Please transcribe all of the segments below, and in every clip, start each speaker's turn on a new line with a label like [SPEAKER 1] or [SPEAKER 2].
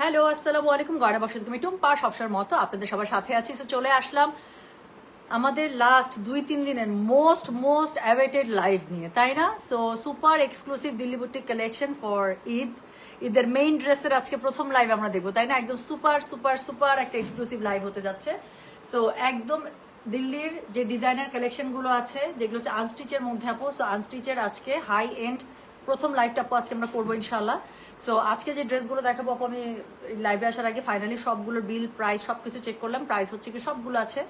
[SPEAKER 1] Hello, আসসালামু আলাইকুম। গয়না বক্সে তুমি টুম্পা সবসময়ের মতো আপনাদের সবার সাথে আছি। সো চলে আসলাম আমাদের লাস্ট 2-3 দিনের মোস্ট অ্যাওয়েটেড লাইভ নিয়ে, তাই না? So super exclusive Delhi boutique collection for ঈদের মেইন ড্রেসের আজকে প্রথম লাইভ আমরা দেখবো, তাই না? একদম সুপার একটা এক্সক্লুসিভ লাইভ হতে যাচ্ছে। সো একদম দিল্লির যে ডিজাইনার কালেকশনগুলো আছে, যেগুলো হচ্ছে আনস্টিচের মধ্যে আপু, সো আনস্টিচের আজকে হাই এন্ড প্রথম লাইভটা আপু আজকে আমরা করবো ইনশাল্লাহ। সো আজকে যে ড্রেসগুলো দেখাবো আপু, আমি লাইভে আসার আগে ফাইনালি সবগুলোর বিল প্রাইস সবকিছু চেক করলাম। প্রাইস হচ্ছে কি সবগুলো আছে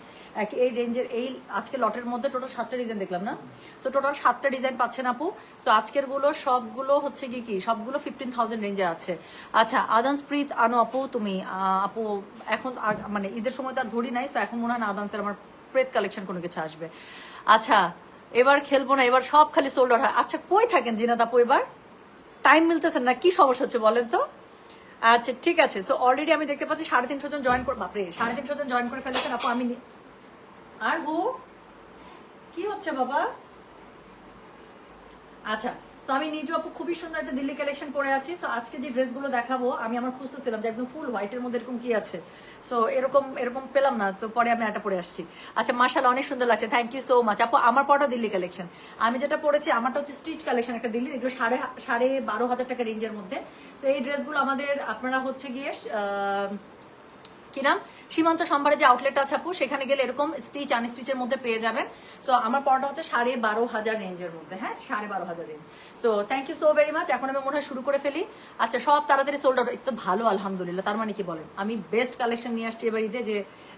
[SPEAKER 1] এই রেঞ্জের। এই আজকে লটের মধ্যে টোটাল 7টা ডিজাইন দেখলাম না? সো টোটাল 7টা ডিজাইন পাচ্ছেন আপু। সো আজকের গুলো সবগুলো হচ্ছে কি সবগুলো 15,000 রেঞ্জে আছে। আচ্ছা, আদানস্প্রীত আনো আপু তুমি। আপু এখন মানে ঈদের সময় তো আর ধরি নাই, সো এখন মনে হয় না আদানসের আমার প্রেত কালেকশন কোনো কিছু আসবে। আচ্ছা, এবার খেলবো না, এবার সব খালি সোল্ড আউট হয়। আচ্ছা, কই থাকেন জিনাত আপু? এবার টাইম মিলতেছে না, কি সমস্যা হচ্ছে বলেন তো? আচ্ছা ঠিক আছে। সো অলরেডি আমি দেখতে পাচ্ছি 350 জন জয়েন করে, বাপরে 350 জন জয়েন করে ফেলেছেন আপু। আমি আর কি হচ্ছে বাবা? আচ্ছা, সো আমি নিজে আপু খুবই সুন্দর একটা দিল্লি কালেকশন পরে আছি। সো আজকে যে ড্রেসগুলো দেখাবো, আমি আমার খুঁজতেছিলাম যে একদম ফুল হোয়াইটের মধ্যে এরকম কি আছে। সো এরকম পেলাম না, তো পরে আমি একটা পরে আসছি। আচ্ছা, মাশাআল্লাহ অনেক সুন্দর লাগছে, থ্যাংক ইউ সো মাচ আপু। আমার পরটা দিল্লি কালেকশন, আমি যেটা পরেছি আমারটা হচ্ছে স্টিচ কালেকশন একটা দিল্লির, এগুলো 12,500 টাকা রেঞ্জের মধ্যে। সো এই ড্রেসগুলো আমাদের আপনারা হচ্ছে গিয়ে কি নাম, সীমান্ত সম্ভারে যে আউটলেট আছে আপু, সেখানে গেলে এরকম স্টিচ আনস্টিচের মধ্যে পেয়ে যাবেন। সো আমার পড়াটা হচ্ছে 12,500 রেঞ্জের মধ্যে। হ্যাঁ, 12,500 range. So thank you so very much. এখন আমি মনে হয় শুরু করে ফেলি। আচ্ছা, সব তাড়াতাড়ি সোল্ড আউট, এটা ভালো আলহামদুলিল্লাহ। তার মানে কি বলেন, আমি বেস্ট কালেকশন নিয়ে আসছি এবার ঈদে, যে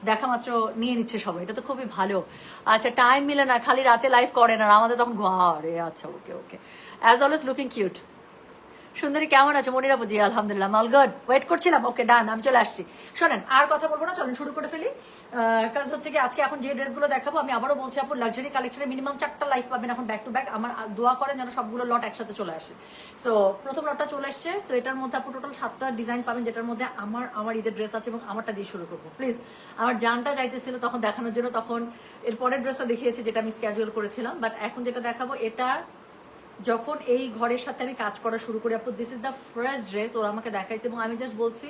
[SPEAKER 1] দেখা মাত্র নিয়ে নিচ্ছে সবাই, এটা তো খুবই ভালো। আচ্ছা, টাইম মিলে না, খালি রাতে লাইভ করেন আর আমাদের তখন ঘরে। আচ্ছা, okay as always looking cute. সুন্দরী কেমন আছে? মনিরা বুঝি আলহামদুলিল্লাহ, মাল গুড। ওয়েট করছিলাম, ওকে ডান, আমি চলে আসছি। শোনেন, আর কথা বলবো না, চলেন শুরু করে ফেলি। কাজ হচ্ছে কি আজকে এখন যে ড্রেসগুলো দেখাবো, আমি আবারও বলছি আপু, লাক্সারি কালেকশনের মিনিমাম 4টা লাইফ পাবেন এখন ব্যাক টু ব্যাক। আমার দোয়া করেন যেন সবগুলো লট একসাথে চলে আসে। সো প্রথম লটটা চলে আসছে। সো এটার মধ্যে আপু টোটাল 7টা ডিজাইন পাবেন, যেটার মধ্যে আমার ঈদের ড্রেস আছে এবং আমারটা দিয়ে শুরু করবো। প্লিজ, আমার জানটা চাইতেছিল তখন দেখানোর জন্য, তখন এর পরের ড্রেসটা দেখিয়েছি যেটা আমি স্ক্যাজুয়াল করেছিলাম, বাট এখন যেটা দেখাবো এটা যখন এই ঘরের সাথে আমি কাজ করা শুরু করি আপু, this is the first dress ওরা আমাকে দেখাইছে এবং আমি জাস্ট বলছি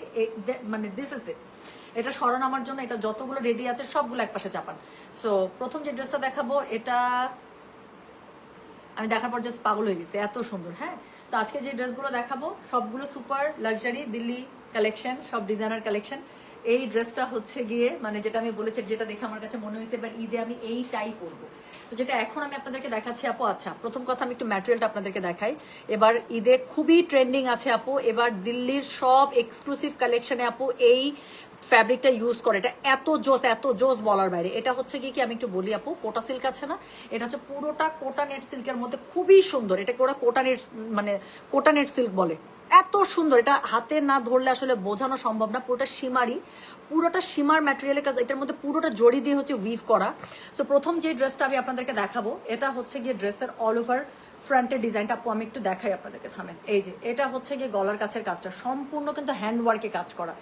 [SPEAKER 1] মানে দিস ইজ ইট, এটা স্মরণ আমার জন্য। এটা যতগুলো রেডি আছে সবগুলো একপাশে চাপান। সো প্রথম যে ড্রেসটা দেখাবো, এটা আমি দেখার পর জাস্ট পাগল হয়ে গেছে, এত সুন্দর। হ্যাঁ, তো আজকে যে ড্রেসগুলো দেখাবো সবগুলো সুপার লাক্সারি দিল্লি কালেকশন, সব ডিজাইনার কালেকশন। এই ড্রেসটা হচ্ছে গিয়ে মানে যেটা আমি বলেছি, যেটা দেখে আমার কাছে মনে হয়েছে এবার ঈদে আমি এইটাই করবো। তো যেটা এখন আমি আপনাদেরকে দেখাচ্ছি আপু। আচ্ছা, প্রথম কথা আমি একটু ম্যাটেরিয়ালটা আপনাদেরকে দেখাই। এবার ঈদে খুবই ট্রেন্ডিং আছে আপু, এবার দিল্লির সব এক্সক্লুসিভ কালেকশনে আপু এই ফ্যাব্রিকটা ইউজ করে। এটা এত জোস বলার বাইরে। এটা হচ্ছে কি আমি একটু বলি আপু, কোটা সিল্ক আছে না, এটা হচ্ছে পুরোটা কোটা নেট সিল্কের মধ্যে, খুবই সুন্দর। এটাকে ওরা কোটা নেট সিল্ক বলে। এত সুন্দর, এটা হাতে না ধরলে আসলে বোঝানো সম্ভব না। পুরোটা সীমার ম্যাটেরিয়ালের কাজ, এটার মধ্যে পুরোটা জড়ি দিয়ে হচ্ছে উইভ করা। সো প্রথম যে ড্রেসটা আমি আপনাদেরকে দেখাবো, এটা হচ্ছে গিয়ে ড্রেসের অল ওভার ফ্রন্টের ডিজাইনটা আপু আমি একটু দেখাই আপনাদেরকে, থামেন। এই যে এটা হচ্ছে গিয়ে গলার কাছের কাজটা সম্পূর্ণ কিন্তু হ্যান্ড ওয়ার্কে কাজ করা।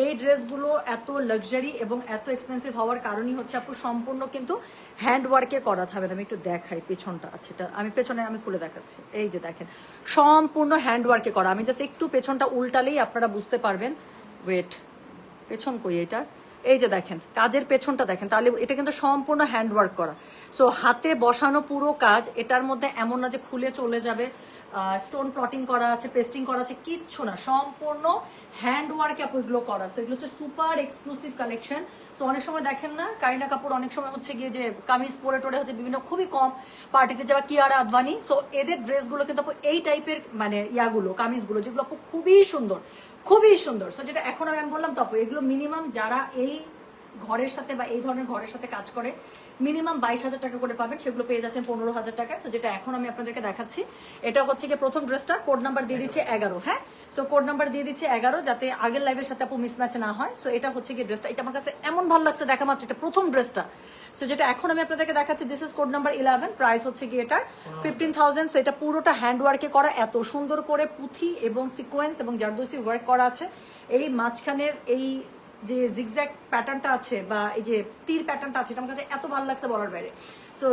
[SPEAKER 1] এই ড্রেসগুলো এত লাক্সারি এবং এত এক্সপেন্সিভ হওয়ার কারণই হচ্ছে আপু সম্পূর্ণ কিন্তু হ্যান্ড ওয়ার্কে করা। থামেন, আমি একটু দেখাই পেছনটা। আছে এটা আমি পেছনে আমি খুলে দেখাচ্ছি। এই যে দেখেন, সম্পূর্ণ হ্যান্ড ওয়ার্কে করা। আমি জাস্ট একটু পেছনটা উল্টালেই আপনারা বুঝতে পারবেন। ওয়েট, পেছন কই এটা? এই যে দেখেন, কাজের পেছনটা দেখেন, তাহলে এটা কিন্তু সম্পূর্ণ হ্যান্ড ওয়ার্ক করা। সো হাতে বসানো পুরো কাজ। এটার মধ্যে এমন না যে খুলে চলে যাবে, স্টোন প্লটিং করা আছে, পেস্টিং করা আছে, কিচ্ছু না, সম্পূর্ণ হ্যান্ড ওয়ার্কে আপু এগুলো করা। সো এগুলো হচ্ছে সুপার এক্সক্লুসিভ কালেকশন। সো অনেক সময় দেখেন না, কারিনা কাপুর অনেক সময় হচ্ছে গিয়ে যে কামিজ পরে টোরে হচ্ছে বিভিন্ন খুবই কম পার্টিতে যাওয়া, কিয়ারা আদভানি। সো এদের ড্রেসগুলো কিন্তু আপু এই টাইপের মানে ইয়াগুলো কামিজগুলো, যেগুলো আপু খুবই সুন্দর। সো যেটা এখন আমি বললাম তো আপু, এগুলো মিনিমাম যারা এই ঘরের সাথে বা এই ধরনের ঘরের সাথে কাজ করে মিনিমাম 22,000 টাকা করে পাবেন, সেগুলো পেয়ে যাচ্ছেন 15,000 টাকায়। সো যেটা এখন আমি আপনাদেরকে দেখাচ্ছি, এটা হচ্ছে গিয়ে প্রথম ড্রেসটা, কোড নাম্বার দিয়ে দিচ্ছে 11। হ্যাঁ, সো কোড নাম্বার দিয়ে দিচ্ছে 11, যাতে আগের লাইভের সাথে আপু মিসম্যাচ না হয়। সো এটা হচ্ছে গিয়ে ড্রেসটা, এটা আমার কাছে এমন ভালো লাগছে দেখা মাত্র, এটা প্রথম ড্রেসটা। সো যেটা এখন আমি আপনাদেরকে দেখাচ্ছি, this is code number 11, price হচ্ছে গিয়ে এটার 15,000। সো এটা পুরোটা হ্যান্ড ওয়ার্কে করা, এত সুন্দর করে পুঁথি এবং সিকোয়েন্স এবং জারদোসি ওয়ার্ক করা আছে। এই মাঝখানের এই যে জিগজ্যাগ প্যাটার্নটা আছে বা এই যে তীর প্যাটার্নটা আছে, এটা আমার কাছে এত ভালো লাগছে বলার বাইরে। সো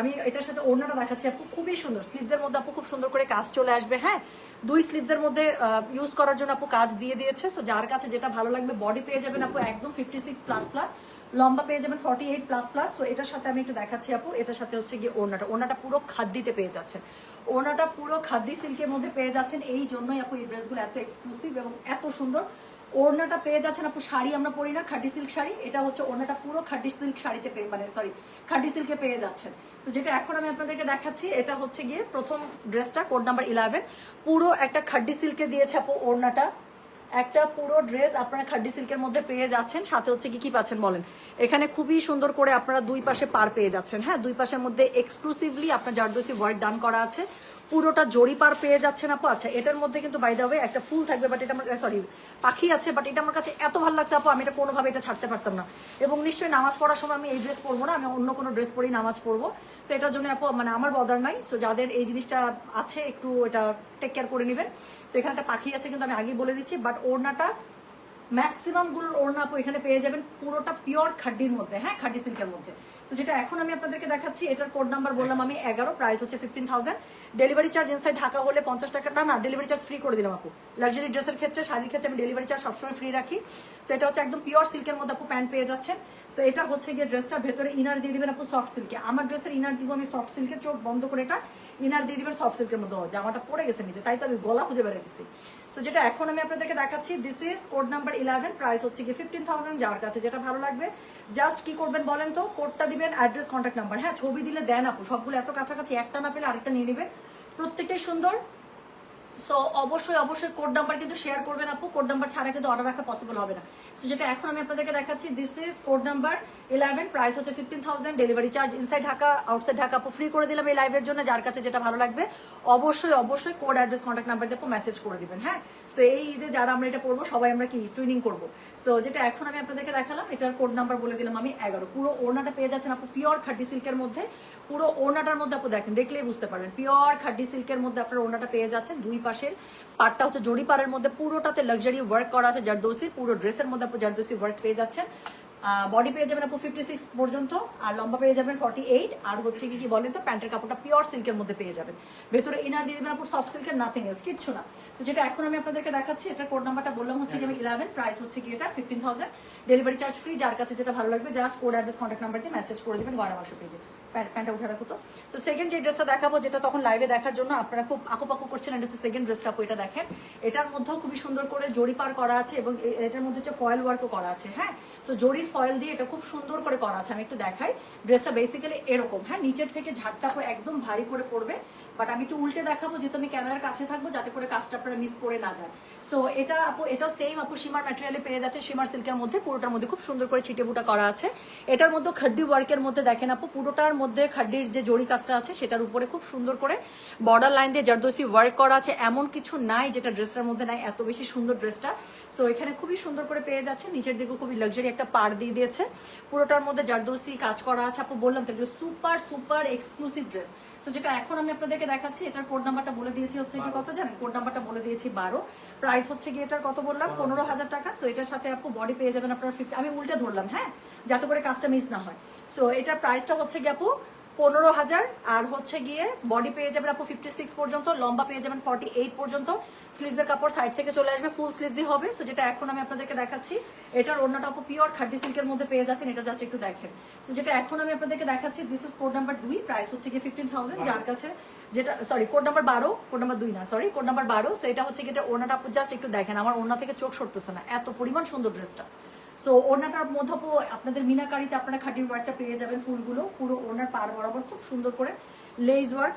[SPEAKER 1] আমি এটার সাথে ওড়নাটা দেখাচ্ছি আপু, খুবই সুন্দর। স্লিভসের মধ্যে আপু খুব সুন্দর করে কাজ চলে আসবে। হ্যাঁ, 2 স্লিভসের মধ্যে ইউজ করার জন্য আপু কাজ দিয়ে দিয়েছে। সো যার কাছে যেটা ভালো লাগবে, বডি পেয়ে যাবেন আপু একদম 56++, লম্বা পেয়ে যাবেন 48++। সো এটার সাথে আমি একটু দেখাচ্ছি আপু, এটার সাথে হচ্ছে গিয়ে ওড়নাটা পুরো খাদ্দিতে পেয়ে যাচ্ছেন। ওড়নাটা পুরো খাদ্দি সিল্কের মধ্যে পেয়ে যাচ্ছেন, এই জন্যই আপু এই ড্রেসগুলো এত এক্সক্লুসিভ এবং এত সুন্দর। ওড়নাটা পেয়ে যাচ্ছেন আপু, শাড়ি আমরা পরি না খাড্ডি সিল্ক শাড়ি, এটা হচ্ছে ওড়নাটা পুরো খাড্ডি সিল্ক শাড়িতে পেয়ে, মানে সরি খাড্ডি সিল্কে পেয়ে যাচ্ছেন। তো যেটা এখন আমি আপনাদেরকে দেখাচ্ছি, এটা হচ্ছে গিয়ে প্রথম ড্রেসটা, কোড নাম্বার 11, পুরো একটা খাড্ডি সিল্কে দিয়েছে আপু ওড়নাটা। একটা পুরো ড্রেস আপনারা খাড্ডি সিল্কের মধ্যে পেয়ে যাচ্ছেন। সাথে হচ্ছে কি পাচ্ছেন বলেন, এখানে খুবই সুন্দর করে আপনারা দুই পাশে পার পেয়ে যাচ্ছেন। হ্যাঁ, দুই পাশের মধ্যে এক্সক্লুসিভলি আপনার জারদোসি ওয়ার্ক ডান করা আছে, পুরোটা জরি পার পেয়ে যাচ্ছেন আপু। আচ্ছা, এটার মধ্যে কিন্তু বাই দ্য ওয়ে একটা ফুল থাকবে, বাট এটা আমার সরি পাখি আছে, বাট এটা আমার কাছে এত ভালো লাগছে আপু, আমি এটা কোনোভাবে এটা ছাড়তে পারতাম না। এবং নিশ্চয়ই নামাজ পড়ার সময় আমি এই ড্রেস পরবো না, আমি অন্য কোনো ড্রেস পরেই নামাজ পড়বো। সো এটার জন্য আপু মানে আমার বদার নাই। সো যাদের এই জিনিসটা আছে একটু এটা টেক কেয়ার করে নেবেন। তো এখানে একটা পাখি আছে কিন্তু আমি আগেই বলে দিচ্ছি, বাট ওড়নাটা ম্যাক্সিমাম গুলোর ওড়না আপু এখানে পেয়ে যাবেন পুরোটা পিওর খাড্ডির মধ্যে, হ্যাঁ খাড্ডি সিল্কের মধ্যে। তো যেটা এখন আমি আপনাদেরকে দেখাচ্ছি, এটার কোড নাম্বার বললাম আমি 11, প্রাইস হচ্ছে 15,000। ডেলিভারি চার্জ ইনসাইড ঢাকা হলে 50 টাকা, না ডেলিভারি চার্জ ফ্রি করে দিলাম আপু। লাক্সারি ড্রেসের ক্ষেত্রে, শাড়ির ক্ষেত্রে আমি ডেলিভারি চার্জ সবসময় ফ্রি রাখি। সো এটা হচ্ছে একদম পিওর সিল্কের মধ্যে আপু প্যান্ট পেয়ে যাচ্ছেন। সো এটা হচ্ছে গিয়ে ড্রেসটা ভেতরে ইনার দিয়ে দিবেন আপু সফট সিল্কে। আমার ড্রেসের ইনার দিব আমি সফট সিল্কে, চোখ বন্ধ করে এটা ইনার দিয়ে দিবেন সফট সিল্কের মধ্যে। জামাটা পড়ে গেছে নিচে, তাই তো আমি গলা খুঁজে বেড়াইতেছি। সো যেটা এখন আমি আপনাদেরকে দেখাচ্ছি, this is code number 11, price হচ্ছে গিয়ে 15,000। যার কাছে যেটা ভালো লাগবে জাস্ট কি করবেন বলেন তো, কোডটা দিবেন, অ্যাড্রেস, কন্ট্যাক্ট নাম্বার। হ্যাঁ, ছবি দিলে দেন আপু, সবগুলো এত কাছাকাছি, একটা না পেলে আরেকটা নিয়ে নেবেন, প্রত্যেকটাই সুন্দর। সো অবশ্যই কোড নাম্বার কিন্তু শেয়ার করবেন আপু, কোড নাম্বার ছাড়া কিন্তু অর্ডার রাখা পসিবল হবে না। সো যেটা এখন আমি আপনাদেরকে দেখাচ্ছি, this is code number 11, price হচ্ছে 15,000। Delivery charge inside Dhaka, outside Dhaka আপু ফ্রি করে দিলাম এই লাইভের জন্য। যার কাছে যেটা ভালো লাগবে অবশ্যই কোড, অ্যাড্রেস, কন্ট্যাক্ট নাম্বার দিয়ে মেসেজ করে দিবেন। হ্যাঁ, সো এই ঈদে যারা আমরা এটা পড়বো সবাই আমরা কি টুইনিং করবো। সো যেটা এখন আমি আপনাদেরকে দেখালাম, এটার কোড নাম্বার বলে দিলাম আমি 11। পুরো ওড়নাটা পেয়ে যাচ্ছেন আপু পিওর খাড্ডি সিল্কের মধ্যে। পুরো ওড়নাটার মধ্যে আপু দেখেন, দেখলেই বুঝতে পারবেন পিওর খাড্ডি সিল্কের মধ্যে আপনার ওড়নাটা পেয়ে যাচ্ছেন। দুই পাশের পাটটা হচ্ছে জড়ি পাড়ের মধ্যে, পুরোটাতে লাক্সারি ওয়ার্ক করা আছে জারদোসি। পুরো ড্রেসের মধ্যে আপু জারদোসি ওয়ার্ক পেয়ে যাচ্ছেন। বডি পেয়ে যাবেন আপু 56 পর্যন্ত, আর লম্বা পেয়ে যাবেন 48। আর হচ্ছে কি বলেন তো, প্যান্টের কাপড়টা পিওর সিল্কের মধ্যে পেয়ে যাবেন। ভেতরে ইনার দিয়ে দেবেন আপু সফট সিল্কের, নাথিং এলস, কিচ্ছু না। সো যেটা এখন আমি আপনাদেরকে দেখাচ্ছি, এটা কোড নাম্বারটা বললাম হচ্ছে যে 11, প্রাইস হচ্ছে কি এটা 15,000। Delivery charge free. যার কাছে যেটা ভালো লাগবে just code, address, contact number দিয়ে মেসেজ করে দেবেন গয়না বাক্স পেজে। প্যান্টটা উঠে রাখো তো। তো সেকেন্ড যে ড্রেসটা দেখাবো, যেটা তখন লাইভে দেখার জন্য আপনারা খুব আঁকুপাকু করছেন, এটা হচ্ছে সেকেন্ড ড্রেসটা আপু। এটা দেখেন, এটার মধ্যেও খুবই সুন্দর করে জড়ি পার করা আছে এবং এটার মধ্যে হচ্ছে ফয়েল ওয়ার্কও করা আছে। হ্যাঁ, তো জড়ির ফয়েল দিয়ে এটা খুব সুন্দর করে করা আছে। আমি একটু দেখাই, ড্রেসটা বেসিক্যালি এরকম। হ্যাঁ, নিচের থেকে ঝাড়টা একদম ভারী করে পড়বে, বাট আমি একটু উল্টে দেখাবো যেহেতু আমি ক্যামেরার কাছে থাকবো, যাতে করে কাজটা আপনারা মিস করে না যায়। সো এটা আপু, এটাও সেম আপু শিমার ম্যাটেরিয়ালে পেয়ে যাচ্ছে, শিমার সিল্কের মধ্যে। পুরোটার মধ্যে খুব সুন্দর করে ছিটে বুটা করা আছে। এটার মধ্যে খাড্ডি ওয়ার্কের মধ্যে দেখেন আপু, পুরোটার মধ্যে খাড্ডির যে জড়ি কাজটা আছে সেটার উপরে খুব সুন্দর করে বর্ডার লাইন দিয়ে জারদোসি ওয়ার্ক করা আছে। এমন কিছু নাই যেটা ড্রেসটার মধ্যে নাই, এত বেশি সুন্দর ড্রেসটা। সো এখানে খুবই সুন্দর করে পেয়ে যাচ্ছে, নিচের দিকে খুবই লাক্সারি একটা পাড় দিয়ে দিয়েছে। পুরোটার মধ্যে জারদোসি কাজ করা আছে আপু, বললাম তো এগুলো সুপার এক্সক্লুসিভ ড্রেস। সো যেটা এখন আমি আপনাদেরকে দেখাচ্ছি, এটার কোড নাম্বারটা বলে দিয়েছি হচ্ছে কি কত জানেন, কোড নাম্বারটা বলে দিয়েছি 12, প্রাইস হচ্ছে কি এটার কত বললাম 15,000 টাকা। সো এটার সাথে আপু বডি পেয়ে যাবেন আপনার 50, আমি উল্টে ধরলাম হ্যাঁ, যাতে করে কাজটা মিস না হয়। সো এটার প্রাইসটা হচ্ছে কি আপু 15,000, আর হচ্ছে গিয়ে বডি পেয়ে যাবেন আপু 56 পর্যন্ত, লম্বা পেয়ে যাবেন 48 পর্যন্ত। স্লিভসের কাপড় সাইড থেকে চলে আসবে, ফুল স্লিভসই হবে। সো যেটা এখন আমি আপনাদেরকে দেখাচ্ছি, এটার ওড়নাটা আপু পিওর খাড্ডি সিল্কের মধ্যে পেয়ে যাচ্ছেন, এটা জাস্ট একটু দেখেন। সো যেটা এখন আমি আপনাদেরকে দেখাচ্ছি, this is code number 2, price হচ্ছে গিয়ে 15,000। যার কাছে যেটা sorry code number 12, code number 2 না সরি কোড নাম্বার 12। সো এটা হচ্ছে গিয়ে ওড়নাটা আপু জাস্ট একটু দেখেন, আমার ওড়না থেকে চোখ সরতেছে না, এত পরিমাণ সুন্দর ড্রেসটা। সো ওড়নাটার মধ্যে আপনাদের মিনাকারিতে আপনারা খাটির ওয়ার্কটা পেয়ে যাবেন, ফুলগুলো পুরো ওড়নার পাড় বরাবর খুব সুন্দর করে লেজ ওয়ার্ক,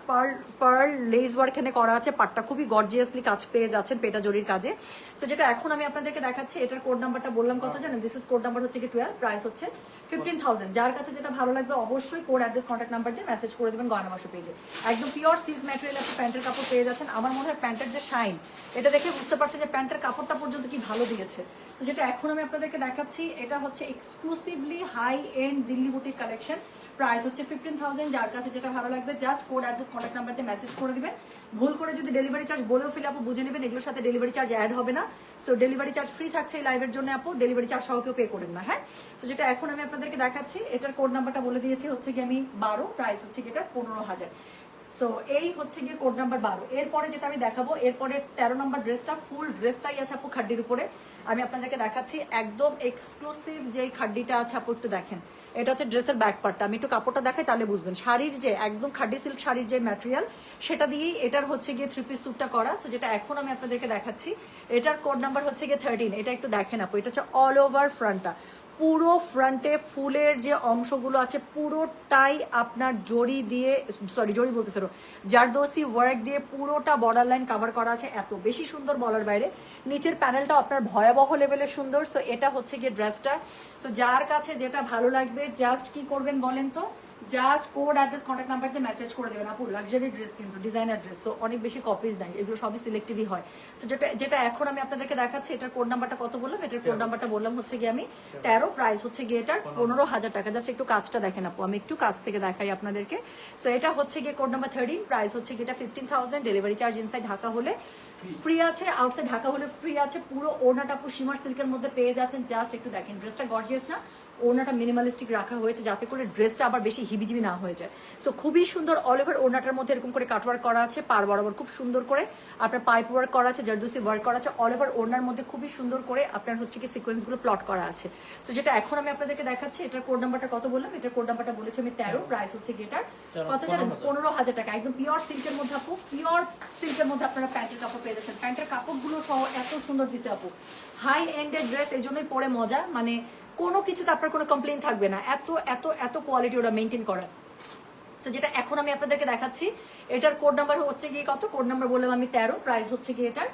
[SPEAKER 1] পার্ল লেজ ওয়ার্ক এখানে করা আছে। পাটটা খুবই গর্জিয়াসলি কাজ পেয়ে যাচ্ছেন পেটা জরির কাজে। সো যেটা এখন আমি আপনাদেরকে দেখাচ্ছি, এটার কোড নাম্বারটা বললাম কত জানেন, দিস ইজ কোড নাম্বার হচ্ছে কি 12, প্রাইস হচ্ছে 15,000। যার কাছে যেটা ভালো লাগবে অবশ্যই কোড, অ্যাড্রেস, কন্ট্যাক্ট নাম্বার দিয়ে মেসেজ করে দেবেন গয়না বাক্স পেজে। একদম পিওর সিল্ক ম্যাটেরিয়াল আপনি প্যান্টের কাপড় পেয়ে যাচ্ছেন। আমার মনে হয় প্যান্টের যে শাইন, এটা দেখে বুঝতে পারছে যে প্যান্টের কাপড়টা পর্যন্ত কি ভালো দিয়েছে। সো যেটা এখন আমি আপনাদেরকে দেখাচ্ছি, এটা হচ্ছে exclusively high end Delhi boutique collection. Price হচ্ছে 15,000। যার কাছে যেটা ভালো লাগবে just code address contact number দিয়ে মেসেজ করে দিবেন। ভুল করে যদি ডেলিভারি চার্জ বলেও ফেলে আপু বুঝে নেবেন, এগুলোর সাথে ডেলিভারি চার্জ অ্যাড হবে না। সো ডেলিভারি চার্জ ফ্রি থাকছে এই লাইভের জন্য আপু, ডেলিভারি চার্জ সহ কেউ পে করেন না। হ্যাঁ, সো যেটা এখন আমি আপনাদেরকে দেখাচ্ছি এটার কোড নাম্বারটা বলে দিয়েছি হচ্ছে কি আমি 12, প্রাইস হচ্ছে কি এটা 15,000। সো এই হচ্ছে গিয়ে কোড নাম্বার 12। এরপরে যেটা আমি দেখাবো, এরপরে 13 নম্বর ড্রেসটা, ফুল ড্রেসটাই আছে আপু খাড্ডির উপরে। আমি আপনাদেরকে দেখাচ্ছি একদম এক্সক্লুসিভ যেই খাড্ডিটা আছে আপু, একটু দেখেন। এটা হচ্ছে ড্রেসের ব্যাক পার্টটা, আমি একটু কাপড়টা দেখাই তাহলে বুঝবেন। শাড়ির যে একদম খাড্ডি সিল্ক শাড়ির যে ম্যাটেরিয়াল, সেটা দিয়েই এটার হচ্ছে গিয়ে 3 পিস স্যুটটা করা। সো যেটা এখন আমি আপনাদেরকে দেখাচ্ছি এটার কোড নাম্বার হচ্ছে গিয়ে 13। এটা একটু দেখেন আপু, এটা হচ্ছে অল ওভার ফ্রন্টটা, পুরো ফ্রন্টে ফুলের যে অংশগুলো আছে পুরোটাই আপনার জড়ি দিয়ে, সরি জড়ি বলতেছে জারদোসি ওয়ার্ক দিয়ে পুরোটা বর্ডার লাইন কভার করা আছে। এত বেশি সুন্দর বলার বাইরে। নিচের প্যানেলটা আপনার ভয়াবহ লেভেলের সুন্দর। সো এটা হচ্ছে গিয়ে ড্রেসটা। সো যার কাছে যেটা ভালো লাগবে জাস্ট কি করবেন বলেন তো, just code address contact number দিয়ে মেসেজ করে দেবেন আপু। লাক্সারি ড্রেস কিন্তু ডিজাইনার ড্রেস, সো অনেক বেশি কপিজ নাই, এগুলো সবই সিলেক্টিভই হয়। সো যেটা এখন আমি আপনাদেরকে দেখাচ্ছি এটার কোড নাম্বারটা কত বললাম, এটার কোড নাম্বারটা বললাম হচ্ছে গিয়ে আমি 13, প্রাইস হচ্ছে গিয়ে এটার 15,000 টাকা। জাস্ট একটু কাজটা দেখেন আপু, আমি একটু কাছ থেকে দেখাই আপনাদেরকে। সো এটা হচ্ছে গিয়ে কোড নাম্বার 13, প্রাইস হচ্ছে গিয়ে এটা 15,000। ডেলিভারি চার্জ ইনসাইড ঢাকা হলে ফ্রি আছে, আউটসাইড ঢাকা হলে ফ্রি আছে। পুরো ওড়নাটা আপু শিমার সিল্কের মধ্যে পেয়ে যাচ্ছেন। জাস্ট একটু দেখেন ড্রেসটা গর্জিয়াস না, ওড়নাটা মিনিমালিস্টিক রাখা হয়েছে যাতে করে ড্রেসটা আবার বেশি হিবিজিবি না হয়ে যায়। সো খুবই সুন্দর অল ওভার ওড়নাটার মধ্যে এরকম করে কাটওয়ার্ক করা আছে, পার বরাবর খুব সুন্দর করে আপনার পাইপ ওয়ার্ক করা আছে, জারদোসি ওয়ার্ক করা আছে। অল ওভার ওড়নার মধ্যে খুবই সুন্দর করে আপনার হচ্ছে কি সিকোয়েন্সগুলো প্লট করা আছে। সো যেটা এখন আমি আপনাদেরকে দেখাচ্ছি এটার কোড নাম্বারটা কত বললাম, এটার কোড নাম্বারটা বলেছি আমি 13, প্রাইস হচ্ছে কি এটার কত জানেন 15,000 টাকা। একদম পিওর সিল্কের মধ্যে আপু, পিওর সিল্কের মধ্যে আপনারা প্যান্টের কাপড় পেয়ে যাচ্ছেন। প্যান্টের কাপড়গুলো সহ এত সুন্দর দিছে আপু, হাই এন্ডের ড্রেস, এই জন্যই পরে মজা, মানে কোনো কিছুতে আপনার কোনো কমপ্লেন থাকবে না, এত এত এত কোয়ালিটি ওরা মেনটেন করে। সো যেটা এখন আমি আপনাদেরকে দেখাচ্ছি এটার কোড নাম্বার হচ্ছে গিয়ে কত, কোড নাম্বার বললাম আমি 13, প্রাইস হচ্ছে গিয়ে এটার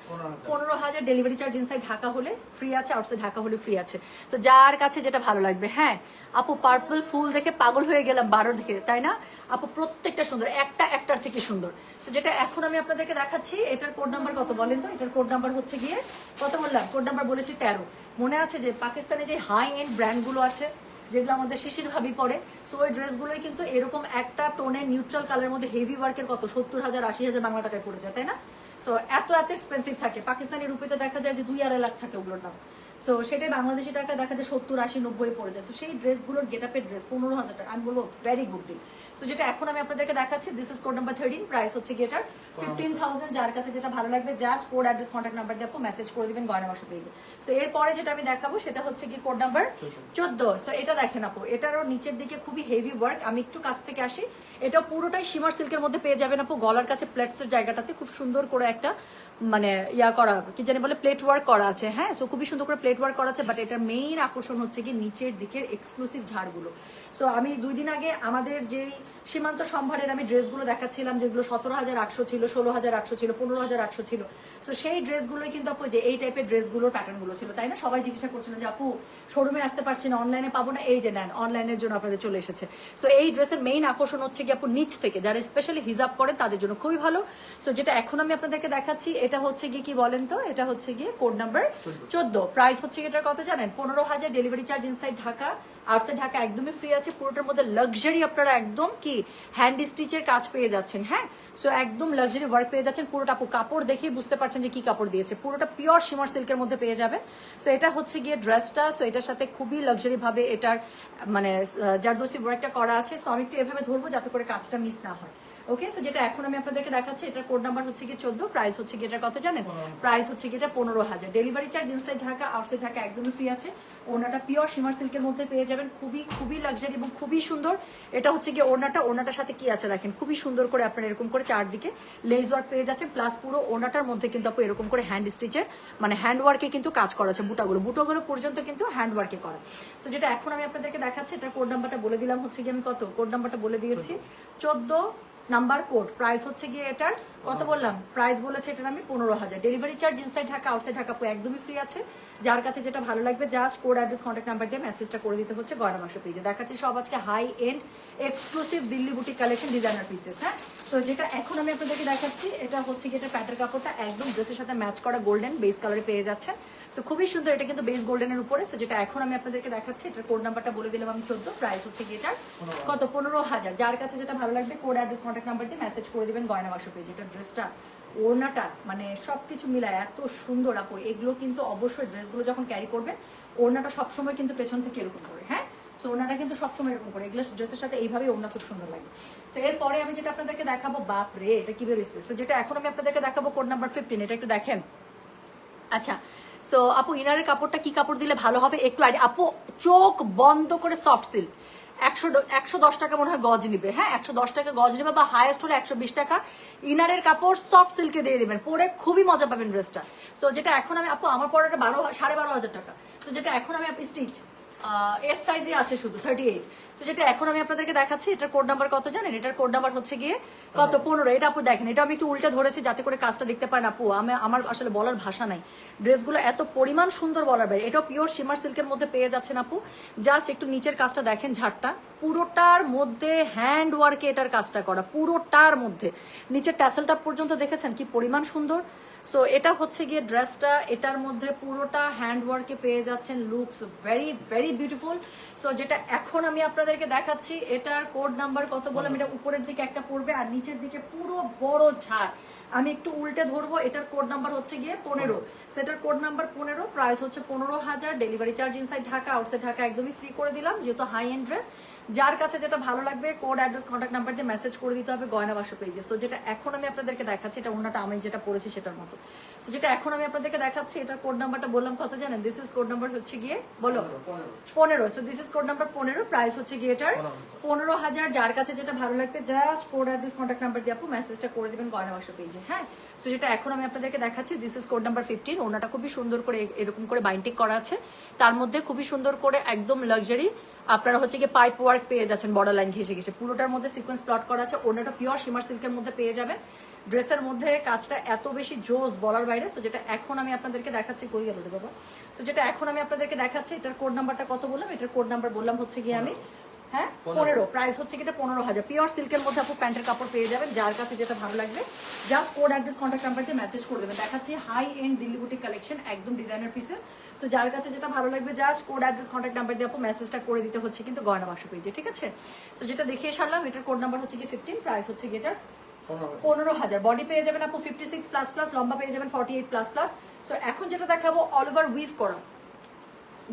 [SPEAKER 1] 15,000। ডেলিভারি চার্জ ইনসাইড ঢাকা হলে ফ্রি আছে, আউটসাইড ঢাকা হলে ফ্রি আছে। সো যার কাছে যেটা ভালো লাগবে। হ্যাঁ আপু, পার্পল ফুল দেখে পাগল হয়ে গেলাম 12 দেখে, তাই না আপু? প্রত্যেকটা সুন্দর, একটার থেকে সুন্দর। সো যেটা এখন আমি আপনাদেরকে দেখাচ্ছি এটার কোড নাম্বার কত বলেন তো, এটার কোড নাম্বার হচ্ছে গিয়ে কত বললাম, কোড নাম্বার বলেছি 13। মনে আছে যে পাকিস্তানে যে হাই এন্ড ব্র্যান্ডগুলো আছে যেগুলো আমাদের শিশির ভাবি পরে, সো ওই ড্রেসগুলোই কিন্তু এরকম একটা টোনে নিউট্রাল কালারের মধ্যে হেভি ওয়ার্কের কত 70,000 80,000 বাংলা টাকায় পড়ে যায়, তাই না? সো এত এত এক্সপেন্সিভ থাকে। পাকিস্তানি রুপিতে দেখা যায় যে 2-2.5 লাখ থাকে ওগুলোর দাম। সো সেটাই বাংলাদেশি টাকা দেখা যায় 70 80 90 পড়ে যায়। সো সেই ড্রেসগুলোর গেটআপের ড্রেস 15,000 টাকা, আমি বলবো ভেরি গুড ডিল। সো যেটা এখন আমি আপনাদেরকে দেখাচ্ছি this is code number 13, price হচ্ছে গেটার 15,000। যার কাছে যেটা ভালো লাগবে just code address contact number দিয়ে আপু মেসেজ করে দিবেন গয়না বাক্স পেজে। সো এরপরে যেটা আমি দেখাবো সেটা হচ্ছে কি কোড নাম্বার 14। সো এটা দেখেন আপু, এটারও নিচের দিকে খুবই হেভি ওয়ার্ক। আমি একটু কাছ থেকে আসি, এটা পুরোটাই শিমার সিল্কের মধ্যে পেয়ে যাবেন আপু। গলার কাছে প্লেটসের জায়গাটাতে খুব সুন্দর করে একটা মানে ইয়া করা, কি জানি বলে, প্লেট ওয়ার্ক করা আছে। হ্যাঁ, সো খুবই সুন্দর করে প্লেট ওয়ার্ক করা আছে। বাট এটার মেইন আকর্ষণ হচ্ছে কি নিচের দিকের এক্সক্লুসিভ ঝাড়গুলো। সো আমি 2 দিন আগে আমাদের যেই সীমান্ত সম্ভারের আমি ড্রেসগুলো দেখাচ্ছিলাম যেগুলো 17,800 ছিল, 16,800 ছিল, 15,800 ছিল। সো সেই ড্রেসগুলোই কিন্তু আপু যে এই টাইপের ড্রেসগুলোর প্যাটার্নগুলো ছিল, তাই না? সবাই জিজ্ঞাসা করছিলেন যে আপু শোরুমে আসতে পারছি না, অনলাইনে পাবো না, এই যে নেন অনলাইনের জন্য আপনাদের চলে এসেছে। সো এই ড্রেসের মেইন আকর্ষণ হচ্ছে কি আপু নিচ থেকে, যারা স্পেশালি হিজাব করে তাদের জন্য খুবই ভালো। সো যেটা এখন আমি আপনাদেরকে দেখাচ্ছি এটা হচ্ছে গিয়ে কি বলেন তো, এটা হচ্ছে গিয়ে কোড নাম্বার 14, প্রাইস হচ্ছে এটার কত জানেন 15,000। Delivery charge inside Dhaka, outside Dhaka একদমই ফ্রি আছে। পুরোটার মধ্যে লাক্সারি আপনারা একদম কি হ্যান্ড স্টিচের কাজ পেয়ে যাচ্ছেন। হ্যাঁ, সো একদম লাক্সারি ওয়ার্ক পেয়ে যাচ্ছেন। পুরোটা আপু কাপড় দেখেই বুঝতে পারছেন যে কি কাপড় দিয়েছে, পুরোটা পিওর শিমার সিল্কের মধ্যে পেয়ে যাবেন। সো এটা হচ্ছে গিয়ে ড্রেসটা। সো এটার সাথে খুবই লাক্সারি ভাবে এটার মানে জারদোসি ওয়ার্কটা করা আছে। সো আমি একটু এভাবে ধরবো যাতে করে কাজটা মিস না হয়। ওকে, সো যেটা এখন আমি আপনাদেরকে দেখাচ্ছি এটার কোড নাম্বার হচ্ছে গিয়ে 14, প্রাইস হচ্ছে গিয়ে এটার কত জানেন, প্রাইস হচ্ছে গিয়ে এটা 15,000। Delivery charge inside Dhaka, outside Dhaka একদমই ফ্রি আছে। ওনাটা পিওর শিমার সিল্কের মধ্যে পেয়ে যাবেন, খুবই খুবই লাক্সারি এবং খুবই সুন্দর। এটা হচ্ছে গিয়ে ওনাটার সাথে কি আছে দেখেন, খুবই সুন্দর করে আপনারা এরকম করে চারদিকে লেজ ওয়ার্ক পেয়ে যাচ্ছেন। প্লাস পুরো ওনাটার মধ্যে কিন্তু আপু এরকম করে হ্যান্ড স্টিচের মানে হ্যান্ড ওয়ার্কে কিন্তু কাজ করা আছে। বুটাগুলো পর্যন্ত কিন্তু হ্যান্ড ওয়ার্কে করা। সো যেটা এখন আমি আপনাদেরকে দেখাচ্ছি এটার কোড নাম্বারটা বলে দিলাম হচ্ছে গিয়ে আমি কত, কোড নাম্বারটা বলে দিয়েছি 14 নাম্বার কোড। প্রাইস হচ্ছে গিয়ে এটার কত বললাম, প্রাইস বলেছে এটার আমি 15,000। Delivery charge inside Dhaka, outside Dhaka একদমই ফ্রি আছে। যার কাছে যেটা ভালো লাগবে just code address contact number দিয়ে মেসেজটা করে দিতে হচ্ছে গয়না বাক্স পেজে। দেখাচ্ছি সব আজকে high end exclusive Delhi boutique collection designer pieces. হ্যাঁ, তো যেটা এখন আমি আপনাদেরকে দেখাচ্ছি এটা হচ্ছে কি, এটা প্যাটের কাপড়টা একদম ড্রেসের সাথে ম্যাচ করা গোল্ডেন বেস কালারে পেয়ে যাচ্ছে। সো খুবই সুন্দর, এটা কিন্তু বেস গোল্ডেনের উপরে। সো যেটা এখন আমি আপনাদেরকে দেখাচ্ছি এটার কোড নাম্বারটা বলে দিলাম আমি 14, প্রাইস হচ্ছে কি এটার কত 15,000। যার কাছে যেটা ভালো লাগবে কোড অ্যাড্রেস কন্ট্যাক্ট নাম্বার দিয়ে মেসেজ করে দিবেন গয়না বাক্স পেজে। এটা ড্রেসটা ওড়নাটা মানে সবকিছু মিলায় এত সুন্দর আপু, এগুলো কিন্তু অবশ্যই ড্রেসগুলো যখন ক্যারি করবেন ওড়নাটা সবসময় কিন্তু পেছন থেকে এরকম করে, হ্যাঁ সো ওড়নাটা কিন্তু সবসময় এরকম করে, এগুলো ড্রেসের সাথে এইভাবেই ওড়না খুব সুন্দর লাগে। সো এরপরে আমি যেটা আপনাদেরকে দেখাবো, বাপ রে এটা কি বেরোচ্ছে। সো যেটা এখন আমি আপনাদেরকে দেখাবো কোড নাম্বার 15, এটা একটু দেখেন। আচ্ছা সো আপু ইনারের কাপড়টা কি কাপড় দিলে ভালো হবে একটু আইডিয়া। আপু চোখ বন্ধ করে সফট সিল্ক, 110 টাকা মনে হয় গজ নিবে, হ্যাঁ 110 টাকা গজ নিবে, বা হাইয়েস্ট হলে 120 টাকা ইনারের কাপড় সফট সিল্কে দিয়ে দিবেন, পরে খুবই মজা পাবেন ড্রেসটা। সো যেটা এখন আমি আপু আমার পরে 12,500 টাকা। সো যেটা এখন আমি আপনি স্টিচ এস সাইজে আছে শুধু 38। সো যেটা এখন আমি আপনাদেরকে দেখাচ্ছি এটার কোড নাম্বার কত জানেন? এটার কোড নাম্বার হচ্ছে গিয়ে কত 15। এটা আপু দেখেন, এটা আমি একটু উল্টে ধরেছি যাতে করে কাজটা দেখতে পারেন আপু। আমার আসলে বলার ভাষা নাই, ড্রেসগুলো এত পরিমাণ সুন্দর বলার বাইরে। এটাও পিওর শিমার সিল্কের মধ্যে পেয়ে যাচ্ছেন আপু। জাস্ট একটু নিচের কাজটা দেখেন, ঝাড়টা পুরোটার মধ্যে হ্যান্ড ওয়ার্কে এটার কাজটা করা, পুরোটার মধ্যে নিচের ট্যাসেলটা পর্যন্ত দেখেছেন কি পরিমাণ সুন্দর। সো এটা হচ্ছে গিয়ে ড্রেসটা, এটার মধ্যে পুরোটা হ্যান্ড ওয়ার্কে পেয়ে যাচ্ছেন, looks very very beautiful. So যেটা এখন আমি আপনাদেরকে দেখাচ্ছি এটার কোড নাম্বার কত বললাম, এটা উপরের দিকে একটা পড়বে আর নিচের দিকে পুরো বড় ঝাড়। আমি একটু উল্টে ধরবো, এটার কোড নাম্বার হচ্ছে গিয়ে 15। সো এটার কোড নাম্বার 15, প্রাইস হচ্ছে 15,000। Delivery charge inside Dhaka, outside Dhaka একদমই ফ্রি করে দিলাম, যেহেতু হাই এন্ড ড্রেস। যার কাছে যেটা ভালো লাগবে কোড অ্যাড্রেস কন্ট্যাক্ট নাম্বার দিয়ে মেসেজ করে দিতে হবে গয়না বাক্স পেজে। সো যেটা এখন আমি আপনাদেরকে দেখাচ্ছি এটা ওনাটা আমি যেটা পড়েছি সেটার মতো। সো যেটা এখন আমি আপনাদেরকে দেখাচ্ছি এটার কোড নাম্বারটা বললাম কত জানেন? দিস ইজ কোড নাম্বার হচ্ছে গিয়ে বলো 15। So this is code number 15, price হচ্ছে গিয়ে এটার 15,000। যার কাছে যেটা ভালো লাগবে just code address contact number দিয়ে আপু মেসেজটা করে দিবেন গয়না বাক্স পেজে। হ্যাঁ, সো যেটা এখন আমি আপনাদেরকে দেখাচ্ছি দিস ইজ কোড নাম্বার 15। ওনাটা খুবই সুন্দর করে এরকম করে বাইন্ডিং করা আছে, তার মধ্যে খুবই সুন্দর করে একদম লাক্সারি আপনারা হচ্ছে গিয়ে পাইপ ওয়ার্ক পেয়ে যাচ্ছেন, বর্ডার লাইন ঘেসে ঘেসে পুরোটার মধ্যে সিকোয়েন্স প্লট করা আছে। ওনাটা পিওর শিমার সিল্কের মধ্যে পেয়ে যাবেন। ড্রেসের মধ্যে কাজটা এত বেশি জোস বলার বাইরে। সো যেটা এখন আমি আপনাদেরকে দেখাচ্ছি, কই গেল রে বাবা। সো যেটা এখন আমি আপনাদেরকে দেখাচ্ছি এটার কোড নাম্বারটা কত বললাম, এটার কোড নাম্বার বললাম হচ্ছে গিয়ে আমি 15, প্রাইস হচ্ছে এটা 15,000। পিওর সিল্কের মধ্যে আপু প্যান্টের কাপড় পেয়ে যাবেন। যার কাছে যেটা ভালো লাগবে just code address contact number দিয়ে মেসেজ করে দেবেন। দেখাচ্ছি high end Delhi boutique collection, একদম ডিজাইনার পিসেস। সো যার কাছে যেটা ভালো লাগবে just code address contact number দিয়ে আপু মেসেজটা করে দিতে হচ্ছে কিন্তু গয়না বাক্স পেজে, ঠিক আছে? সো যেটা দেখিয়ে সারলাম এটার কোড নাম্বার হচ্ছে কি 15, প্রাইস হচ্ছে কি এটার 15,000। বডি পেয়ে যাবেন আপু 56++, লম্বা পেয়ে যাবেন 48++। সো এখন যেটা দেখাবো অল ওভার উইভ করা,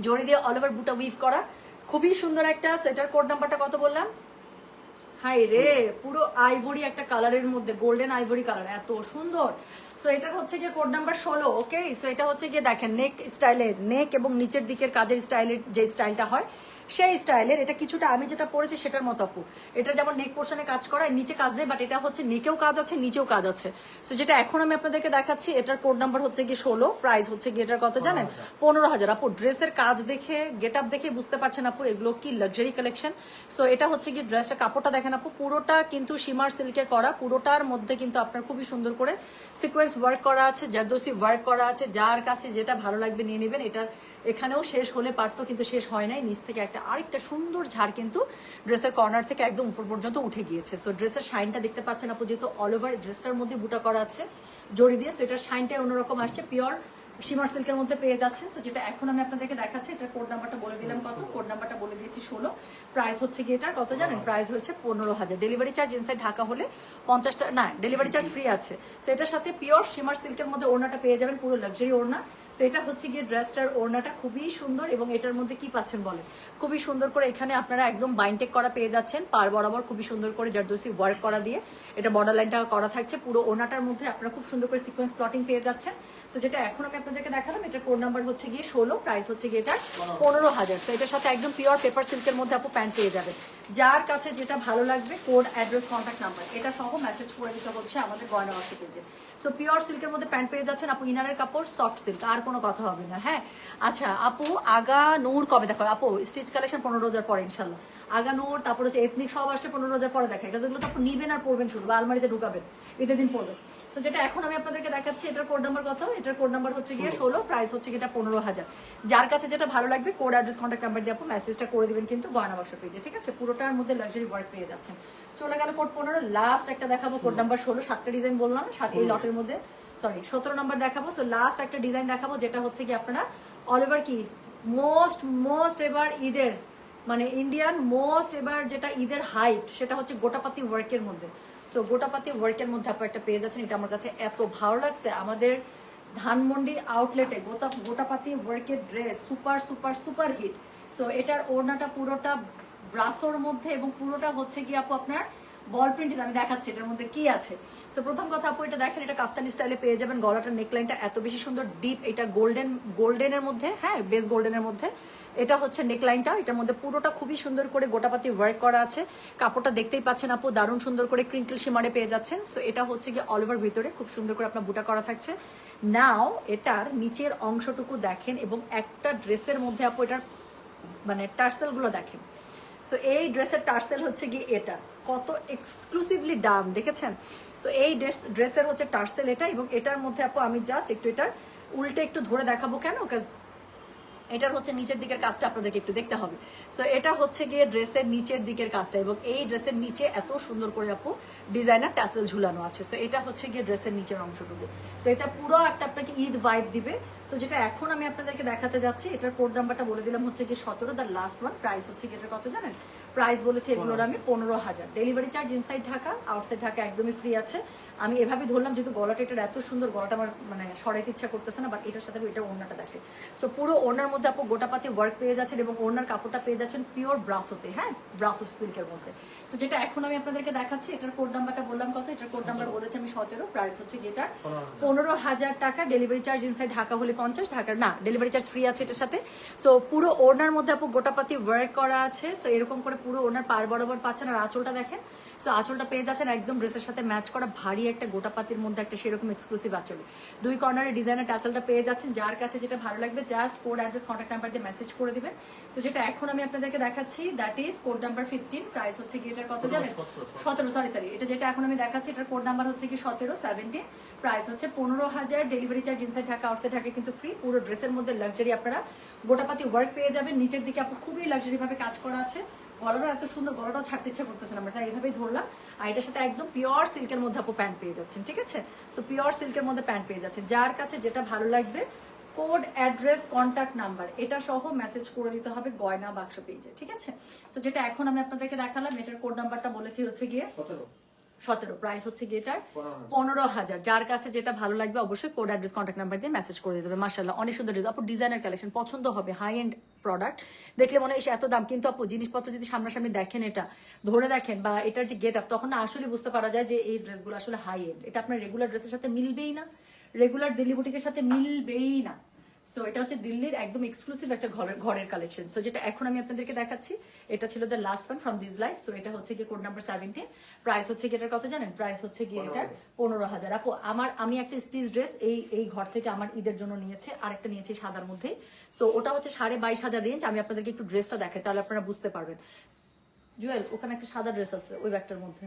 [SPEAKER 1] জড়ি দিয়ে অল ওভার বুটা উইভ করা, খুবই সুন্দর একটা। সোয়েটার কোড নাম্বারটা কত বললাম? হাই রে, পুরো আইভরি একটা কালারের মধ্যে, গোল্ডেন আইভরি কালার, এত সুন্দর। সো এটার হচ্ছে গিয়ে কোড নাম্বার 16, ওকে? সো এটা হচ্ছে গিয়ে দেখেন নেক স্টাইলের, নেক এবং নিচের দিকের কাজের স্টাইলের যে স্টাইলটা হয় সেই স্টাইলের। এটা কিছুটা আমি যেটা পরেছি সেটার মতো আপু। এটা যেমন নেক পোর্শনে কাজ করা, নিচে কাজ নেই, বাট এটা হচ্ছে নেকেও কাজ আছে নিচেও কাজ আছে। সো যেটা এখন আমি আপনাদেরকে দেখাচ্ছি এটার কোড নাম্বার হচ্ছে গিয়ে 16, প্রাইস হচ্ছে গিয়ে এটার কত জানেন? 15,000। আপু ড্রেসের কাজ দেখে, গেট আপ দেখে বুঝতে পারছেন আপু এগুলো কি লাক্সারি কালেকশন। সো এটা হচ্ছে গিয়ে ড্রেসটা, কাপড়টা দেখেন আপু, পুরোটা কিন্তু শিমার সিল্কে করা, পুরোটার মধ্যে কিন্তু আপনার খুবই সুন্দর করে সিকোয়েন্স ওয়ার্ক করা আছে, জারদোসি ওয়ার্ক করা আছে। যার কাছে যেটা ভালো লাগবে নিয়ে নেবেন। এটার এখানেও শেষ হলে পারতো কিন্তু শেষ হয় নাই, নিচ থেকে একটা আরেকটা সুন্দর ঝাড় কিন্তু ড্রেসের কর্নার থেকে একদম উপর পর্যন্ত উঠে গিয়েছে। সো ড্রেসের শাইনটা দেখতে পাচ্ছেন আপু, যেহেতু অল ওভার ড্রেসটার মধ্যে বুটা করা আছে জড়ি দিয়ে। সো এটার শাইনটা অন্যরকম আসছে, পিওর শিমার সিল্কের মধ্যে পেয়ে যাচ্ছেন। সো যেটা এখন আমি আপনাদেরকে দেখাচ্ছি এটার কোড নাম্বারটা বলে দিলাম কত, কোড নাম্বারটা বলে দিয়েছি 16, প্রাইস হচ্ছে গিয়ে এটার কত জানেন? প্রাইস হচ্ছে 15,000। ডেলিভারি চার্জ ইনসাইড ঢাকা হলে 50 টাকা, না ডেলিভারি চার্জ ফ্রি আছে। সো এটার সাথে পিওর শিমার সিল্কের মধ্যে ওড়নাটা পেয়ে যাবেন, পুরো লাক্সারি ওড়না। সো এটা হচ্ছে গিয়ে ড্রেসটার ওড়নাটা খুবই সুন্দর, এবং এটার মধ্যে কি পাচ্ছেন বলেন, খুবই সুন্দর করে এখানে আপনারা একদম বাইনটেক করা পেয়ে যাচ্ছেন, পার বরাবর খুবই সুন্দর করে জারদোসি ওয়ার্ক করা দিয়ে এটা বর্ডার লাইনটা করা থাকছে। পুরো ওড়নাটার মধ্যে আপনারা খুব সুন্দর করে সিকোয়েন্স প্লটিং পেয়ে যাচ্ছেন। সো যেটা এখন আমি আপনাদেরকে দেখালাম এটার কোড নাম্বার হচ্ছে গিয়ে 16, প্রাইস হচ্ছে গিয়ে এটার 15,000। তো এটার সাথে একদম পিওর পেপার সিল্কের মধ্যে আপু প্যান্ট পেয়ে যাবেন। যার কাছে যেটা ভালো লাগবে কোড অ্যাড্রেস কন্ট্যাক্ট নাম্বার এটা সহ মেসেজ করে দিতে হচ্ছে আমাদের গয়না বাক্স পেজে। সো পিওর সিল্কের মধ্যে প্যান্ট পেয়ে যাচ্ছেন আপু, ইনারের কাপড় সফট সিল্ক, আর কোনো কথা হবে না। হ্যাঁ আচ্ছা আপু, আগা নূর কবে দেখো আপু? স্টিচ কালেকশন 15 রোজার পরে ইনশাল্লাহ। আগানোর, তারপর হচ্ছে এথনিক সব আসছে 15,000 পরে দেখায়, যেগুলো তো আপনি নিবেন আর পড়বেন শুধু বা আলমারিতে ঢুকাবেন, ঈদের দিন পড়বেন। তো যেটা এখন আমি আপনাদেরকে দেখাচ্ছি, এটার কোড নাম্বার কত? এটার কোড নাম্বার হচ্ছে গিয়ে 16, প্রাইস হচ্ছে গিয়ে এটা 15,000। যার কাছে যেটা ভালো লাগবে কোড অ্যাড্রেস কন্ট্যাক্ট নাম্বার দিয়ে আপনি মেসেজটা করে দিবেন কিন্তু গয়না বাক্স পেজে, ঠিক আছে? পুরোটার মধ্যে লাক্সারি ওয়ার্ক পেয়ে যাচ্ছেন। চলে গেল কোড 15, লাস্ট একটা দেখাবো কোড নাম্বার 16, 7টা ডিজাইন বললাম, 7 এই লটের মধ্যে, সরি 17 নাম্বার দেখাবো। সো লাস্ট একটা ডিজাইন দেখাবো যেটা হচ্ছে কি আপনারা অল ওভার কি মোস্ট এবার ঈদের মানে ইন্ডিয়ান মোস্ট এবার যেটা ঈদের হাইট সেটা হচ্ছে গোটাপাতি ওয়ার্কের মধ্যে। সো গোটাপাতি ওয়ার্কের মধ্যে আপনার একটা পেয়ে যাচ্ছেন, এটা আমার কাছে এত ভালো লাগছে। আমাদের ধানমন্ডি আউটলেটে গোটাপাতি ওয়ার্কের dress super super super hit. So এটার ওড়নাটা পুরোটা ব্রাসোর মধ্যে এবং পুরোটা হচ্ছে কি আপু আপনার বল প্রিন্ট, আমি দেখাচ্ছি এটার মধ্যে কি আছে। সো প্রথম কথা আপু এটা দেখেন, এটা কাফতানি স্টাইলে পেয়ে যাবেন। গলাটার নেকলাইনটা এত বেশি সুন্দর ডিপ, এটা গোল্ডেনের মধ্যে, হ্যাঁ বেস গোল্ডেনের মধ্যে এটা হচ্ছে নেকলাইনটা। এটার মধ্যে পুরোটা খুবই সুন্দর করে গোটাপাতি ওয়ার্ক করা আছে। কাপড়টা দেখতেই পাচ্ছেন আপু, দারুণ সুন্দর করে ক্রিঙ্কল সীমারে পেয়ে যাচ্ছেন। সো এটা হচ্ছে গিয়ে অল ওভার ভিতরে খুব সুন্দর করে আপনার বুটা করা থাকছে। নাও এটার নিচের অংশটুকু দেখেন এবং একটা ড্রেসের মধ্যে আপু এটার মানে টার্সেলগুলো দেখেন। সো এই ড্রেসের টার্সেল হচ্ছে গিয়ে এটা কত এক্সক্লুসিভলি ডান, দেখেছেন? সো এই ড্রেসের হচ্ছে টার্সেল এটা, এবং এটার মধ্যে আপু আমি জাস্ট একটু এটার উল্টে একটু ধরে দেখাবো, কেন? কাজ এটার হচ্ছে নিচের দিকের কাজটা আপনাদেরকে একটু দেখতে হবে। সো এটা হচ্ছে গিয়ে ড্রেসের নিচের দিকের কাজটা, এবং এই ড্রেসের নিচে এত সুন্দর করে আপু ডিজাইনার ট্যাসেল ঝুলানো আছে। সো এটা হচ্ছে গিয়ে ড্রেসের নিচের অংশটুকু। সো এটা পুরো একটা আপনাকে ঈদ ভাইব দিবে। সো যেটা এখন আমি আপনাদেরকে দেখাতে যাচ্ছি, এটার কোড নাম্বারটা বলে দিলাম হচ্ছে গিয়ে 17, দ্য লাস্ট ওয়ান। প্রাইস হচ্ছে গিয়ে এটা কত জানেন? প্রাইস বলেছে এগুলোর আমি 15,000। Delivery charge inside Dhaka, outside Dhaka একদমই ফ্রি আছে। আমি এভাবে ধরলাম যেহেতু গলাটা এটার এত সুন্দর, গলাটা আমার মানে সরাইতে ইচ্ছা করতেছে না, বাট এটার সাথে এটা ওড়নাটা দেখে। সো পুরো ওড়নার মধ্যে আপু গোটাপাতি ওয়ার্ক পেয়ে যাচ্ছেন এবং ওড়নার কাপড়টা পেয়ে যাচ্ছেন পিওর ব্রাসোতে, হ্যাঁ ব্রাসো সিল্কের মধ্যে। সো যেটা এখন আমি আপনাদেরকে দেখাচ্ছি, এটার কোড নাম্বারটা বললাম কত? এটার কোড নাম্বার বলেছে আমি 17, প্রাইস হচ্ছে এটার 15,000 টাকা। ডেলিভারি চার্জ ইনসাইড ঢাকা হলে 50, ঢাকার না ডেলিভারি চার্জ ফ্রি আছে এটার সাথে। সো পুরো ওড়নার মধ্যে আপু গোটাপাতি ওয়ার্ক করা আছে। সো এরকম করে পুরো ওড়নার পার বরাবর পাচ্ছেন, আর আঁচলটা দেখেন। সো আঁচলটা পেয়ে যাচ্ছেন একদম ড্রেসের সাথে ম্যাচ করা ভারী একটা গোটাপাতির মধ্যে একটা সেরকম এক্সক্লুসিভ আঁচল। দুই কর্নারে ডিজাইনের টাসেলটা পেয়ে যাচ্ছেন। যার কাছে যেটা ভালো লাগবে just code address contact number দিয়ে মেসেজ করে দিবেন। সো যেটা এখন আমি আপনাদেরকে দেখাচ্ছি that is code number 15, price হচ্ছে কি এটার কত জানেন? 17, সরি এটা যেটা এখন আমি দেখাচ্ছি এটার কোড নাম্বার হচ্ছে কি 17, প্রাইস হচ্ছে 15,000। Delivery charge inside Dhaka, outside Dhaka কিন্তু ফ্রি। পুরো ড্রেসের মধ্যে লাক্সারি আপনারা গোটাপাতি ওয়ার্ক পেয়ে যাবেন। নিচের দিকে আপু খুবই লাক্সারি ভাবে কাজ করা আছে। গলাটা এত সুন্দর, গলাটাও ছাড়তে ইচ্ছা করতেছে না, আমরা তাই এইভাবেই ধরলাম। আর এটার সাথে একদম পিওর সিল্কের মধ্যে আপু প্যান্ট পেয়ে যাচ্ছেন, ঠিক আছে? সো পিওর সিল্কের মধ্যে প্যান্ট পেয়ে যাচ্ছেন। যার কাছে যেটা ভালো লাগবে কোড অ্যাড্রেস কন্ট্যাক্ট নাম্বার এটা সহ মেসেজ করে দিতে হবে গয়না বাক্স পেজে, ঠিক আছে? সো যেটা এখন আমি আপনাদেরকে দেখালাম এটার কোড নাম্বারটা বলেছি হচ্ছে গিয়ে 17, প্রাইস হচ্ছে গিয়ে এটার 15,000। যার কাছে যেটা ভালো লাগবে অবশ্যই কোড অ্যাড্রেস কন্ট্যাক্ট নাম্বার দিয়ে মেসেজ করে দিতে হবে। মাশাআল্লাহ অনেক সুন্দর ডিজাইন, আপু ডিজাইনার কালেকশন পছন্দ হবে, হাই এন্ড প্রোডাক্ট দেখলে মনে হয় এত দাম, কিন্তু আপু জিনিসপত্র যদি সামনাসামনি দেখেন, এটা ধরে দেখেন বা এটার যে গেট আপ, তখন না আসলে বুঝতে পারা যায় যে এই ড্রেসগুলো আসলে হাই এন্ড। এটা আপনার রেগুলার ড্রেসের সাথে মিলবেই না, রেগুলার দিল্লি বুটিকের সাথে মিলবেই না। সো এটা হচ্ছে দিল্লির একদম এক্সক্লুসিভ একটা ঘরের কালেকশন। সো যেটা এখন আমি আপনাদেরকে দেখাচ্ছি এটা ছিল the last one from this life. So এটা হচ্ছে গিয়ে কোড নাম্বার 17, প্রাইস হচ্ছে গিয়ে এটার কত জানেন? প্রাইস হচ্ছে গিয়ে এটার 15,000। আপু আমি একটা স্টিচ ড্রেস এই ঘর থেকে আমার ঈদের জন্য নিয়েছে, আরেকটা নিয়েছি সাদার মধ্যে। সো ওটা হচ্ছে 22,500 রেঞ্জ। আমি আপনাদেরকে একটু ড্রেসটা দেখাই তাহলে আপনারা বুঝতে পারবেন। জুয়েল ওখানে একটা সাদা ড্রেস আছে ওই ব্যাগটার মধ্যে।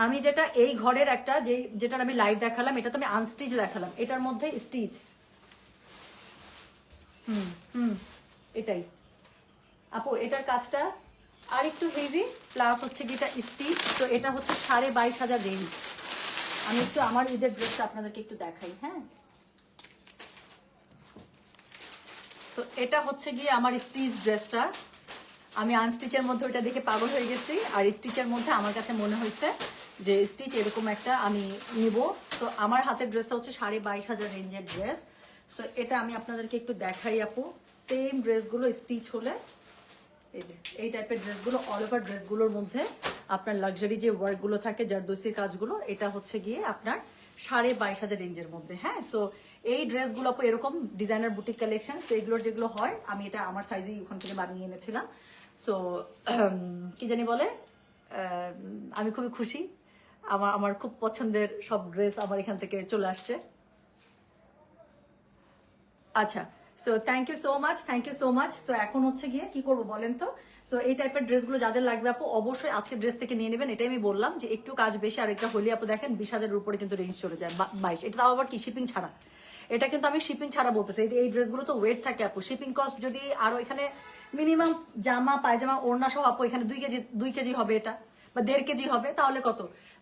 [SPEAKER 1] আমি যেটা এই ঘরের একটা যেটার আমি লাইভ দেখালাম, এটা তো আমি আনস্টিচ দেখালাম, এটার মধ্যে স্টিচ। এটাই আপু এটার কাজটা আর একটু হেভি, প্লাস হচ্ছে কি এটা স্টিচ। তো এটা হচ্ছে 22,500 রেঞ্জ। আমি একটু আমার ঈদের ড্রেসটা আপনাদেরকে একটু দেখাই, হ্যাঁ। তো এটা হচ্ছে গিয়ে আমার স্টিচ ড্রেসটা। আমি আনস্টিচের মধ্যে ওইটা দেখে পাগল হয়ে গেছি, আর স্টিচের মধ্যে আমার কাছে মনে হয়েছে যে স্টিচ এরকম একটা আমি নিব। তো আমার হাতের ড্রেসটা হচ্ছে 22,500 রেঞ্জের ড্রেস। সো এটা আমি আপনাদেরকে একটু দেখাই আপু। সেম ড্রেসগুলো স্টিচ হলে এই যে এই টাইপের ড্রেসগুলো, অল ওভার ড্রেসগুলোর মধ্যে আপনার লাক্সারি যে ওয়ার্কগুলো থাকে, জারদোসির কাজগুলো, এটা হচ্ছে গিয়ে আপনার 22,500 রেঞ্জের মধ্যে, হ্যাঁ। সো এই ড্রেসগুলো আপু এরকম ডিজাইনার বুটিক কালেকশন। তো এগুলোর যেগুলো হয় আমি এটা আমার সাইজেই ওখান থেকে বানিয়ে এনেছিলাম। সো কি জানি বলে, আমি খুবই খুশি। আমার খুব পছন্দের সব ড্রেস আমার এখান থেকে চলে আসছে। আচ্ছা so thank you so much. So এখন হচ্ছে গিয়ে কি করবো বলেন তো। সো এই টাইপের ড্রেসগুলো যাদের লাগবে আপু অবশ্যই আজকে ড্রেস থেকে নিয়ে নেবেন। এটাই আমি বললাম যে একটু কাজ বেশি, আর একটা হলি আপু দেখেন 20,000-এর উপরে কিন্তু রেঞ্জ চলে যায়, 22। এটা তাও আবার কি শিপিং ছাড়া, এটা কিন্তু আমি শিপিং ছাড়া বলতেছি। এই ড্রেসগুলো তো ওয়েট থাকে আপু, শিপিং কস্ট যদি আরো এখানে মিনিমাম জামা পায়জামা ওড়না সহ আপু এখানে 2 কেজি হবে এটা, বা 1.5 কেজি হবে, তাহলে কত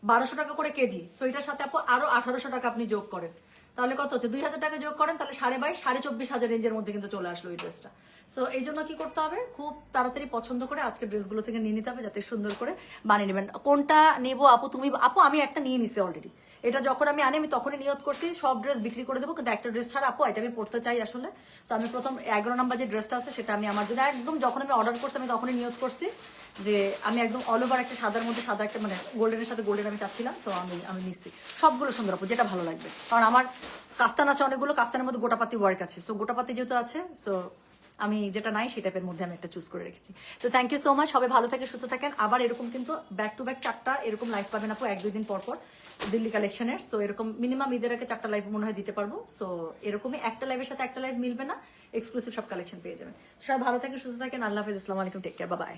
[SPEAKER 1] 1200 টাকা করে কেজি। সো এটার সাথে আপু আরো 1800 টাকা আপনি যোগ করেন, তাহলে কত হচ্ছে 2,000 টাকা যোগ করেন, তাহলে 22,500 24,000 রেঞ্জের মধ্যে কিন্তু চলে আসলো এই ড্রেসটা। সো এই জন্য কি করতে হবে, খুব তাড়াতাড়ি পছন্দ করে আজকে ড্রেসগুলো থেকে নিয়ে নিতে হবে, যাতে সুন্দর করে বানিয়ে নেবেন। কোনটা নেবো আপু তুমি, আপু আমি একটা নিয়ে নিছি অলরেডি। এটা যখন আমি আনি আমি তখনই নিয়ত করছি সব ড্রেস বিক্রি করে দেবো, কিন্তু একটা ড্রেস ছাড়া আপু এটা আমি পড়তে চাই আসলে। তো আমি প্রথম 11 নম্বর যে ড্রেসটা আছে সেটা আমি আমার জন্য একদম যখন আমি অর্ডার করছি আমি তখনই নিয়ত করছি যে আমি একদম অল ওভার একটা সাদার মধ্যে সাদা একটা মানে গোল্ডেনের সাথে গোল্ডেন আমি চাচ্ছিলাম। সো আমি নিচ্ছি সবগুলো সুন্দর আপু, যেটা ভালো লাগবে। কারণ আমার কাফতান আছে অনেকগুলো, কাফতানের মধ্যে গোটাপাতি ওয়ার্ক আছে। সো গোটাপাতি যেহেতু আছে, সো আমি যেটা নাই সেই টাইপের মধ্যে আমি একটা চুজ করে রেখেছি। তো থ্যাংক ইউ সো মাচ, সবাই ভালো থাকেন সুস্থ থাকেন। আবার এরকম কিন্তু ব্যাক টু ব্যাক 4টা এরকম লাইভ পাবেন আপু 1-2 দিন পর পর দিল্লি কালেকশনের। সো এরকম মিনিমাম ঈদের আগে 4টা লাইভ মনে হয় দিতে পারবো। সো এরকমই একটা লাইভের সাথে একটা লাইভ মিলবে না, এক্সক্লুসিভ সব কালেকশন পেয়ে যাবেন। সবাই ভালো থাকেন সুস্থ থাকেন, আল্লাহ হাফিজ, আসসালামু আলাইকুম, টেক কেয়ার, বাই বাই।